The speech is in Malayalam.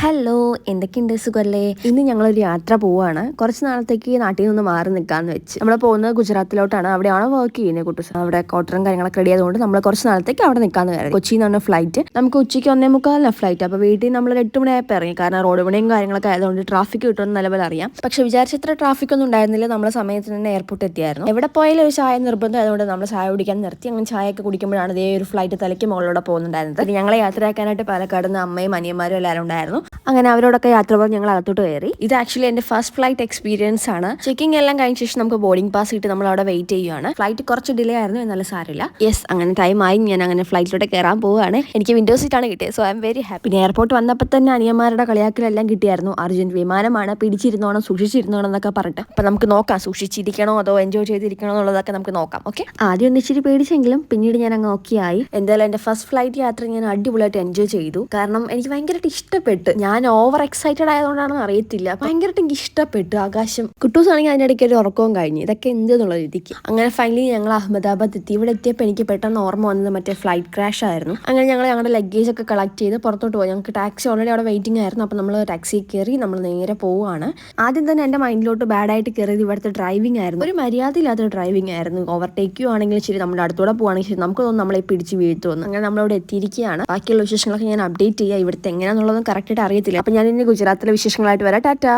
ഹലോ, എന്തൊക്കെയുണ്ട്? സുഖമല്ലേ? ഇന്ന് ഞങ്ങളൊരു യാത്ര പോവുകയാണ്. കുറച്ച് നാളത്തേക്ക് നാട്ടിൽ നിന്ന് മാറി നിൽക്കാമെന്ന് വെച്ച്. നമ്മൾ പോകുന്നത് ഗുജറാത്തിലോട്ടാണ്. അവിടെയാണ് വർക്ക് ചെയ്യുന്നത് കുട്ടൂസ്. അവിടെ ക്വാർട്ടറും കാര്യങ്ങളൊക്കെ റെഡി ആയതുകൊണ്ട് നമ്മൾ കുറച്ച് നാളത്തേക്ക് അവിടെ നിൽക്കാമെന്ന് കരുതി. കൊച്ചിയിൽ നിന്നാണ് ഫ്ലൈറ്റ്. നമുക്ക് ഉച്ചയ്ക്ക് 1:45 ഫ്ലൈറ്റ്. അപ്പോൾ വീട്ടിൽ നമ്മൾ 8 മണിയായപ്പോൾ ഇറങ്ങി. കാരണം റോഡ് പണിയും കാര്യങ്ങളൊക്കെ ആയതുകൊണ്ട് ട്രാഫിക് കിട്ടുമെന്ന് നിലവിൽ അറിയാം. പക്ഷേ വിചാരിച്ചത്ര ട്രാഫിക് ഒന്നും ഉണ്ടായിരുന്നില്ല. നമ്മൾ സമയത്തിന് തന്നെ എയർപോർട്ട് എത്തിയായിരുന്നു. എവിടെ പോയാലും ഒരു ചായ നിർബന്ധം ആയതുകൊണ്ട് നമ്മൾ ചായ കുടിക്കാൻ നിർത്തി. അങ്ങനെ ചായയൊക്കെ കുടിക്കുമ്പോഴാണ് ഇതേ ഒരു ഫ്ലൈറ്റ് തലയ്ക്ക് മുകളിലൂടെ പോകുന്നുണ്ടായിരുന്നത്. പിന്നെ ഞങ്ങളെ യാത്രയാക്കാനായിട്ട് പാലക്കാട് നിന്ന് അമ്മയും അനിയന്മാരും എല്ലാവരും ഉണ്ടായിരുന്നു. അങ്ങനെ അവരോടൊക്കെ യാത്ര പറഞ്ഞ് ഞങ്ങൾ അകത്തോട്ട് കയറി. ഇത് ആക്ച്വലി എന്റെ ഫസ്റ്റ് ഫ്ലൈറ്റ് എക്സ്പീരിയൻസ് ആണ്. ചെക്കിംഗ് എല്ലാം കഴിഞ്ഞ ശേഷം നമുക്ക് ബോർഡിംഗ് പാസ് കിട്ടി നമ്മൾ അവിടെ വെയിറ്റ് ചെയ്യുകയാണ്. ഫ്ലൈറ്റ് കുറച്ച് ഡിലേ ആയിരുന്നു, എന്നാലും സാരില്ല. യെസ്, അങ്ങനെ ടൈം ആയി. ഞാൻ അങ്ങനെ ഫ്ലൈറ്റിലോട്ട് കയറാൻ പോവുകയാണ്. എനിക്ക് വിൻഡോ സീറ്റ് ആണ് കിട്ടിയത്. So I am very happy. പിന്നെ എയർപോർട്ട് വന്നപ്പോൾ തന്നെ അനിയന്മാരുടെ കളിയാക്കലെല്ലാം കിട്ടിയായിരുന്നു. അർജന്റ് വിമാനമാണ്, പിടിച്ചിരുന്നോണം, സൂക്ഷിച്ചിരുന്നോണം എന്നൊക്കെ പറഞ്ഞിട്ട്. അപ്പൊ നമുക്ക് നോക്കാം, സൂക്ഷിച്ചിരിക്കണോ അതോ എൻജോയ് ചെയ്തിരിക്കണോ എന്നുള്ളതൊക്കെ നമുക്ക് നോക്കാം. ഓക്കെ, ആദ്യം ഒന്ന് ഇച്ചിരി പേടിച്ചെങ്കിലും പിന്നീട് ഞാൻ അങ്ങ് ഓക്കെ ആയി. എന്തായാലും എന്റെ ഫസ്റ്റ് ഫ്ലൈറ്റ് യാത്ര ഞാൻ അടിപൊളിയായിട്ട് എൻജോയ് ചെയ്തു. കാരണം എനിക്ക് ഭയങ്കരമായിട്ട് ഇഷ്ടപ്പെട്ടു. ഞാൻ ഓവർ എക്സൈറ്റഡ് ആയതുകൊണ്ടാണെന്ന് അറിയത്തില്ല, ഭയങ്കരമായിട്ട് എനിക്ക് ഇഷ്ടപ്പെട്ടു. ആകാശം കുട്ടൂസ് ആണെങ്കിൽ അതിൻ്റെ ഇടയ്ക്ക് ഒരു ഉറക്കവും കഴിഞ്ഞു. ഇതൊക്കെ എന്ത് എന്നുള്ള രീതിക്ക്. അങ്ങനെ ഫൈനലി ഞങ്ങൾ അഹമ്മദാബാദ് എത്തി. ഇവിടെ എത്തിയപ്പോൾ എനിക്ക് പെട്ടെന്ന് ഓർമ്മ വന്നത് മറ്റേ ഫ്ലൈറ്റ് ക്രാഷ് ആയിരുന്നു. അങ്ങനെ ഞങ്ങൾ ഞങ്ങളുടെ ലഗേജ് ഒക്കെ കളക്ട് ചെയ്ത് പുറത്തോട്ട് പോയി. ഞങ്ങൾക്ക് ടാക്സി ഓൾറെഡി അവിടെ വെയിറ്റിംഗ് ആയിരുന്നു. അപ്പോൾ നമ്മൾ ടാക്സി കയറി നമ്മൾ നേരെ പോവുകയാണ്. ആദ്യം തന്നെ എൻ്റെ മൈൻഡിലോട്ട് ബാഡായിട്ട് കയറിയത് ഇവിടുത്തെ ഡ്രൈവിംഗ് ആയിരുന്നു. ഒരു മര്യാദയില്ലാത്ത ഡ്രൈവിംഗ് ആയിരുന്നു. ഓവർടേക്കും ആണെങ്കിലും ശരി, നമ്മുടെ അടുത്തൂടെ പോവുകയാണെങ്കിൽ ശരി, നമുക്ക് തോന്നുന്നു നമ്മളെ പിടിച്ച് വീഴ്ത്തുമെന്ന്. അങ്ങനെ നമ്മളവിടെ എത്തിയിരിക്കുകയാണ്. ബാക്കിയുള്ള വിശേഷങ്ങളൊക്കെ ഞാൻ അപ്ഡേറ്റ് ചെയ്യുക. ഇവിടുത്തെ എങ്ങനെയാണെന്നുള്ളതും കറക്റ്റായിട്ട് അറിയത്തില്ല. അപ്പോൾ ഞാൻ ഇനി ഗുജറാത്തിലെ വിശേഷങ്ങളായിട്ട് വരാം. ടാറ്റാ.